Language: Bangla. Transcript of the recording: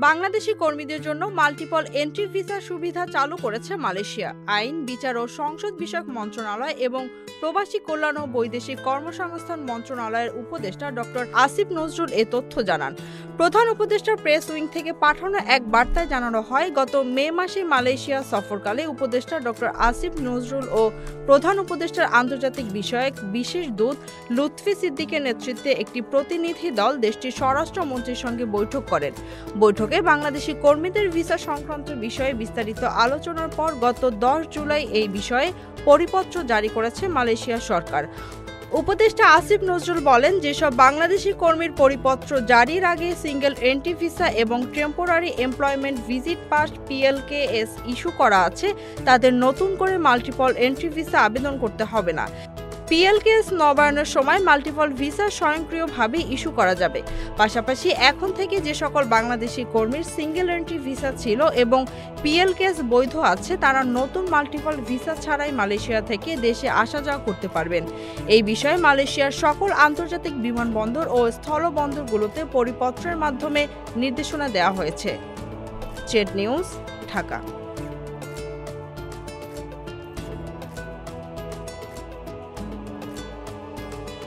বাংলাদেশি কর্মীদের জন্য মাল্টিপল এন্ট্রি ভিসা সুবিধা চালু করেছে মালয়েশিয়া। আইন, বিচার ও সংসদ বিষয়ক মন্ত্রণালয় এবং প্রবাসী কল্যাণ ও বৈদেশিক কর্মসংস্থান মন্ত্রণালয়ের উপদেষ্টা ডক্টর আসিফ নজরুল এ তথ্য জানান। প্রধান উপদেষ্টার প্রেস উইং থেকে পাঠানো এক বার্তায় জানানো হয়, গত মে মাসে মালয়েশিয়া সফরকালে উপদেষ্টা ডক্টর আসিফ নজরুল ও প্রধান উপদেষ্টার আন্তর্জাতিক বিষয়ক বিশেষ দূত লুৎফি সিদ্দিকের নেতৃত্বে একটি প্রতিনিধি দল দেশটির স্বরাষ্ট্রমন্ত্রীর সঙ্গে বৈঠক করেন। বৈঠকে বাংলাদেশি কর্মীদের ভিসা সংক্রান্ত বিষয়ে বিস্তারিত আলোচনার পর গত 10 জুলাই এই বিষয়ে পরিপত্র জারি করেছে মালয়েশিয়া সরকার। উপদেষ্টা আসিফ নজরুল বলেন, যেসব বাংলাদেশি কর্মীর পরিপত্র জারির আগে সিঙ্গেল এন্ট্রি ভিসা এবং temporary employment visit pass PLKS issue করা আছে, তাদের নতুন করে মাল্টিপল এন্ট্রি ভিসা আবেদন করতে হবে না। PLKS নবায়নের সময় মাল্টিপল ভিসা স্বয়ংক্রিয়ভাবে ইস্যু করা যাবে। পাশাপাশি এখন থেকে যে সকল বাংলাদেশি কর্মীর সিঙ্গেল এন্ট্রি ভিসা ছিল এবং PLKS বৈধ আছে, তারা নতুন মাল্টিপল ভিসা ছাড়াই মালয়েশিয়া থেকে দেশে আসা যাওয়া করতে পারবেন। এই বিষয়ে মালয়েশিয়ার সকল আন্তর্জাতিক বিমানবন্দর ও স্থলবন্দরগুলোতে পরিপত্রের মাধ্যমে নির্দেশনা দেওয়া হয়েছে। Z news, Dhaka.